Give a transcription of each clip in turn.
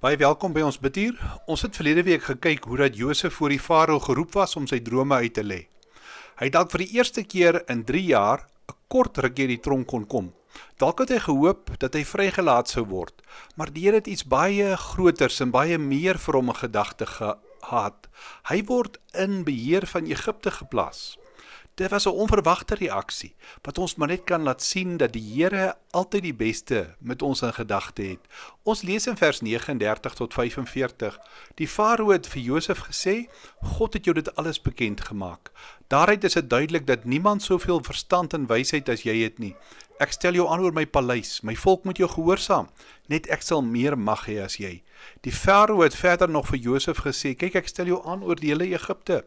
Baie welkom by ons bidtuur. Ons het verlede week gekyk hoe dat Josef voor die farao geroep was om sy drome uit te lê. Hy het dalk vir die eerste keer in 3 jaar 'n kort rukkie uit die tronk kon kom. Dalk het hy gehoop dat hy vrygelaat sou word, maar die Here het iets baie groters en baie meer vir hom in gedagte gehad. Hy word in beheer van Egipte geplaas. Dit was 'n onverwagte reaksie, wat ons maar net kan laat sien dat die Here altyd die beste met ons in gedagte het. Ons lees in vers 39 tot 45, die farao het vir Josef gesê, God het jou dit alles bekend gemaak. Daaruit is dit duidelik dat niemand soveel verstand en wysheid as jy het nie. Ek stel jou aan oor my paleis, my volk moet jou gehoorsaam, net ek sal meer mag hê as jy. Die farao het verder nog vir Josef gesê, kyk ek stel jou aan oor die hele Egipte.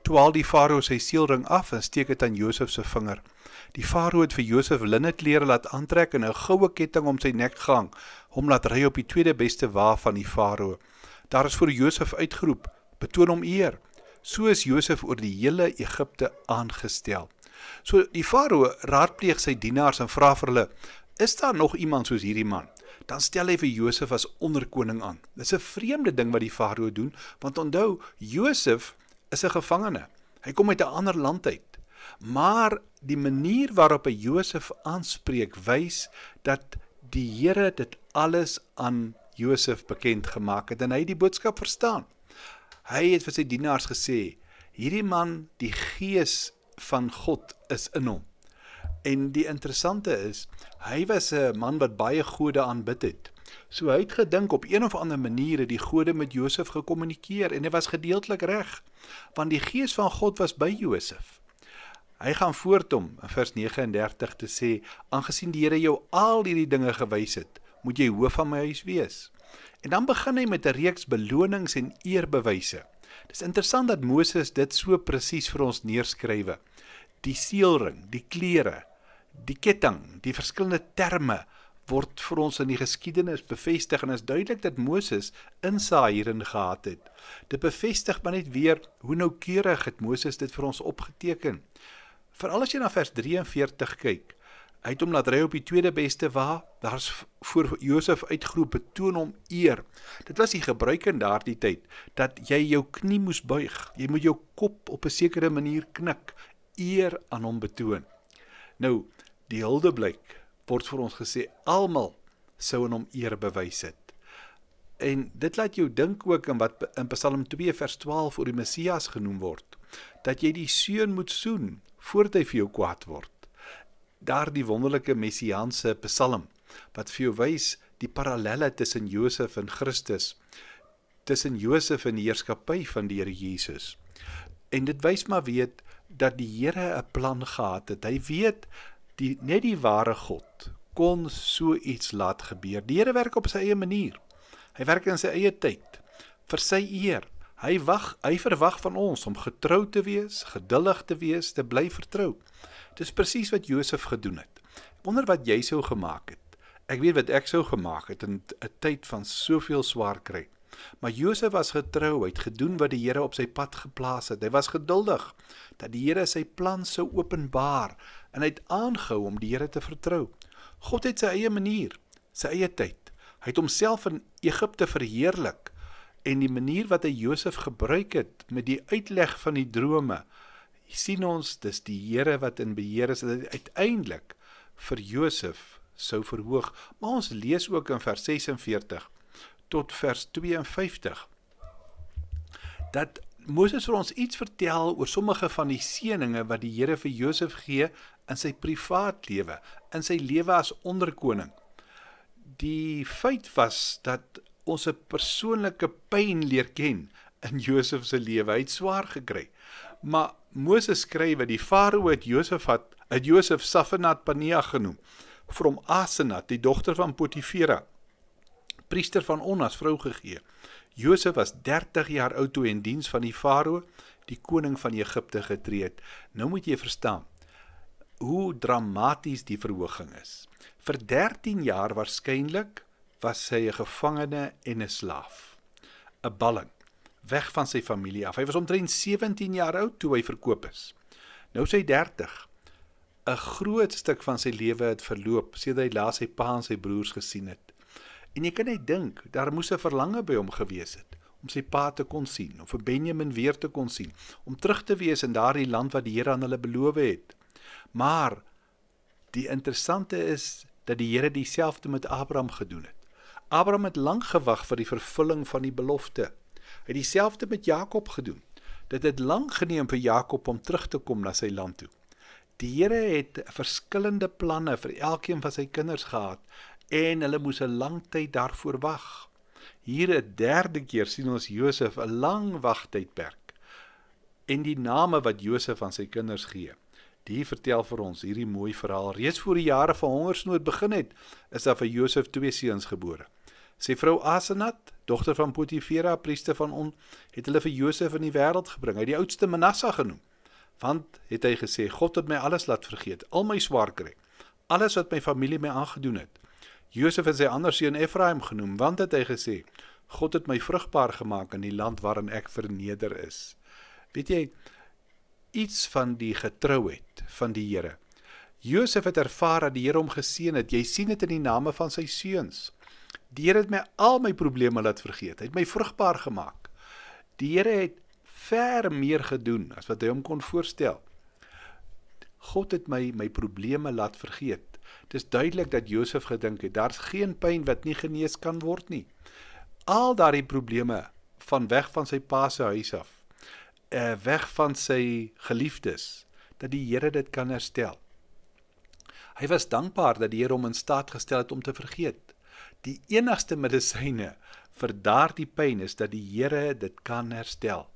Toe haal die farao sy seelring af en steek dit aan Josef se vinger. Die farao het vir Josef linne klere laat aantrek en 'n goue ketting om sy nek gehang, hom laat ry op die tweede beste wa van die farao. Daar is vir Josef uitgeroep, betoon hom eer. So is Josef oor die hele Egipte aangestel. So die farao raadpleeg sy dienaars en vra vir hulle, is daar nog iemand soos hierdie man? Dan stel hy vir Josef as onderkoning aan. Dis 'n vreemde ding wat die farao doen, want onthou, Josef is 'n gevangene. Hy kom uit 'n ander land uit. Maar die manier waarop hy Josef aanspreek, wys dat die Here dit alles aan Josef bekend gemaak het en hy die boodskap verstaan. Hy het vir sy dienaars gesê, hierdie man, die gees van God is in hom. En die interessante is, hy was 'n man wat baie gode aanbid het. So hy het gedink op een of ander manier het die gode met Josef gekommunikeer en hy was gedeeltelik reg, want die gees van God was by Josef. Hy gaan voort om in vers 39 te sê, aangesien die Here jou al hierdie dinge gewys het, moet jy hoof van my huis wees. En dan begin hy met 'n reeks belonings en eerbewyse. Dis interessant dat Moses dit so presies vir ons neerskrywe. Die seelring, die klere, die ketting, die verskillende terme word vir ons in die geskiedenis bevestig en is duidelik dat Moses insaag hierin gehad het. Dit bevestig maar net weer hoe noukeurig het Moses dit vir ons opgeteken. Veral as jy na vers 43 kyk, hy het hom laat ry op die tweede beste wa, daar is voor Josef uitgeroep, betoon hom eer. Dit was die gebruik in daardie tyd, dat jy jou knie moes buig, jy moet jou kop op 'n sekere manier knik, eer aan hom betoon. Nou, die huldeblyk word vir ons gesê, almal sou aan hom eer bewys het. En dit laat jou dink ook in wat in Psalm 2 vers 12 oor die Messias genoem word, dat jy die seun moet soen, voordat hy vir jou kwaad word. Daar die wonderlike messiaanse psalm, wat vir jou wys die parallelle tussen Josef en Christus, tussen Josef en die heerskappy van die Here Jesus. En dit wys maar weet, dat die Here 'n plan gehad het. Hy weet, net die ware God kon so iets laat gebeur. Die Here werk op sy eie manier. Hy werk in sy eie tyd, vir sy eer. Hy verwag van ons om getrou te wees, geduldig te wees, te bly vertrou. Dis presies wat Josef gedoen het. Ek wonder wat jy sou gemaak het. Ek weet wat ek sou gemaak het in 'n tyd van soveel swaar kry. Maar Josef was getrou, hy het gedoen wat die Here op sy pad geplaas het. Hy was geduldig, dat die Here sy plan sou openbaar, en hy het aangehou om die Here te vertrou. God het sy eie manier, sy eie tyd. Hy het homself in Egipte verheerlik, en die manier wat hy Josef gebruik het, met die uitleg van die drome, sien ons, dis die Here wat in beheer is, en uiteindelik vir Josef sou verhoog. Maar ons lees ook in vers 46, tot vers 52, dat Moses vir ons iets vertel oor sommige van die seëninge wat die Here vir Josef gee in sy privaatlewe, in sy lewe as onderkoning. Die feit was dat ons 'n persoonlike pyn leer ken in Josef se lewe. Hy het swaar gekry. Maar Moses skryf dat die farao het Josef Safenat Paneah genoem, vir hom Asenat, die dogter van Potifera, priester van On as vrou gegee. Josef was 30 jaar oud toe in diens van die farao, die koning van Egipte getree het. Nou moet jy verstaan hoe dramaties die verhoging is. Vir 13 jaar waarskynlik was hy 'n gevangene en 'n slaaf, 'n balling, weg van sy familie af. Hy was omtrent 17 jaar oud toe hy verkoop is. Nou is hy 30. 'n groot stuk van sy lewe het verloop, sedert hy laas sy pa en sy broers gesien het. En jy kan net dink, daar moes 'n verlange by hom gewees het, om sy pa te kon sien, of vir Benjamin weer te kon sien, om terug te wees in daardie land wat die Here aan hulle beloof het. Maar, die interessante is, dat die Here dieselfde met Abraham gedoen het. Abraham het lang gewag vir die vervulling van die belofte. Hy het dieselfde met Jakob gedoen. Dit het lang geneem vir Jakob om terug te kom na sy land toe. Die Here het verskillende planne vir elkeen van sy kinders gehad, en hulle moes 'n lang tyd daarvoor wag. Hier 'n derde keer sien ons Josef 'n lang wagtydperk. En die name wat Josef aan sy kinders gee, die vertel vir ons hierdie mooi verhaal. Reeds voor die jare van hongersnood begin het, is daar vir Josef 2 seuns gebore. Sy vrou Asenat, dogter van Potifera, priester van On, het hulle vir Josef in die wêreld gebring. Hy het die oudste Manasseh genoem, want het hy gesê, God het my alles laat vergeet, al my swaar kry, alles wat my familie my aangedoen het. Josef het sy ander seun Efraim genoem, want het hy gesê, God het my vrugbaar gemaak in die land waarin ek verneder is. Weet jy, iets van die getrouheid van die Here. Josef het ervaar dat die Here hom geseën het. Jy sien dit in die name van sy seuns. Die Here het my al my probleme laat vergeet. Hy het my vrugbaar gemaak. Die Here het ver meer gedoen as wat hy hom kon voorstel. God het my probleme laat vergeet. Het is duidelik dat Josef gedink het, daar's geen pyn wat nie genees kan word nie. Al daardie probleme, van weg van sy pa se huis af, weg van sy geliefdes, dat die Here dit kan herstel. Hy was dankbaar dat die Here hom in staat gestel het om te vergeet. Die enigste medisyne vir daardie pyn is dat die Here dit kan herstel.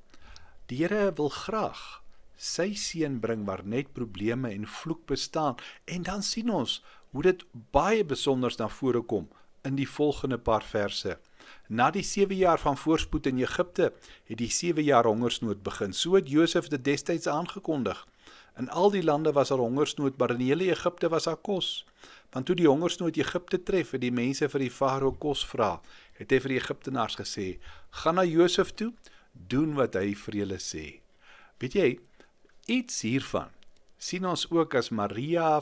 Die Here wil graag sy seën bring waar net probleme en vloek bestaan, en dan sien ons hoe dit baie besonders na vore kom in die volgende paar verse. Na die 7 jaar van voorspoed in Egipte het die 7 jaar hongersnood begin. So het Josef dit destyds aangekondig. In al die lande was daar hongersnood, maar in die hele Egipte was daar kos. Want toe die hongersnood Egipte tref, het die mense vir die farao kos vra, het hy vir die Egiptenaars gesê, gaan na Josef toe, doen wat hy vir julle sê. Weet jy, iets hiervan sien ons ook as Maria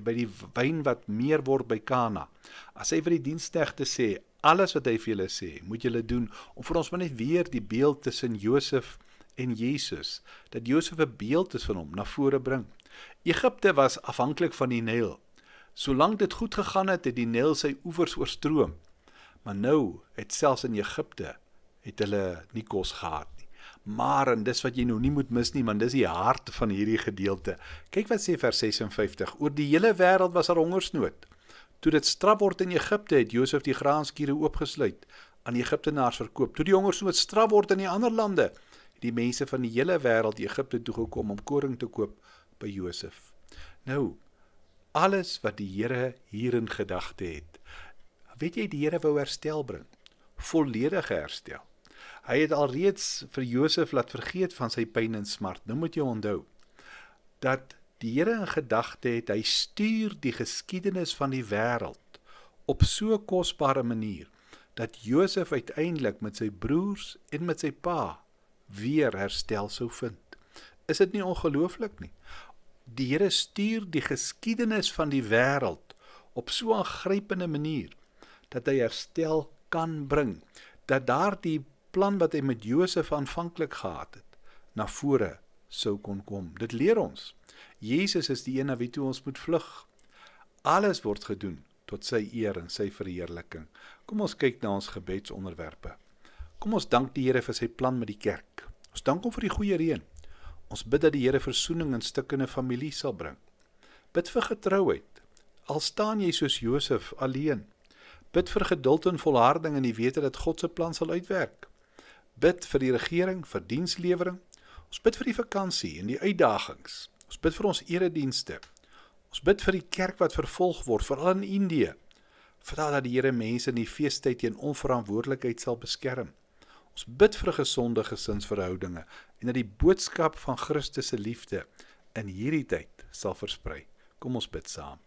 by die wyn wat meer word by Kana. As hy vir die diensknegte sê, alles wat hy vir julle sê, moet julle doen, om vir ons maar net weer die beeld tussen Josef en Jesus, dat Josef 'n beeld is van hom, na vore bring. Egipte was afhanklik van die Nyl. Solank dit goed gegaan het, het die Nyl sy oewers oorstroom. Maar nou, het selfs in Egipte, het hulle nie kos gehad nie. Maar, en dis wat jy nou nie moet mis nie, want dis die hart van hierdie gedeelte. Kyk wat sê vers 56, oor die hele wêreld was daar hongersnood. Toe dit straf word in Egipte, het Josef die graanskure oopgesluit, aan die Egiptenaars verkoop. Toe die hongersnood straf word in die ander lande, het die mense van die hele wêreld Egipte toegekom om koring te koop by Josef. Nou, alles wat die Here hier in gedagte het, weet jy, die Here wou herstel bring, volledige herstel. Hy het alreeds vir Josef laat vergeet van sy pyn en smart. Nou moet jy onthou, dat die Here in gedagte het, hy stuur die geskiedenis van die wêreld op so kosbare manier, dat Josef uiteindelik met sy broers en met sy pa weer herstel sou vind. Is dit nie ongelooflik nie? Die Here stuur die geskiedenis van die wêreld op so 'n aangrypende manier, dat hy herstel kan bring, dat daardie plan wat hy met Josef aanvanklik gehad het, na vore sou kon kom. Dit leer ons, Jesus is die een na wie toe ons moet vlug. Alles word gedoen tot sy eer en sy verheerliking. Kom ons kyk na ons gebedsonderwerpe. Kom ons dank die Here vir sy plan met die kerk. Ons dank hom vir die goeie reën. Ons bid dat die Here versoening in stukkende familie sal bring. Bid vir getrouheid, al staan jy soos Josef alleen. Bid vir geduld en volharding in die wete dat God se plan sal uitwerk. Bid vir die regering, vir dienslewering. Ons bid vir die vakansie en die uitdagings. Ons bid vir ons eredienste. Ons bid vir die kerk wat vervolg word, veral in Indië. Vra dat die Here mense in die feestyd teen onverantwoordelikheid sal beskerm. Ons bid vir gesonde gesinsverhoudinge en dat die boodskap van Christus se liefde in hierdie tyd sal versprei. Kom ons bid saam.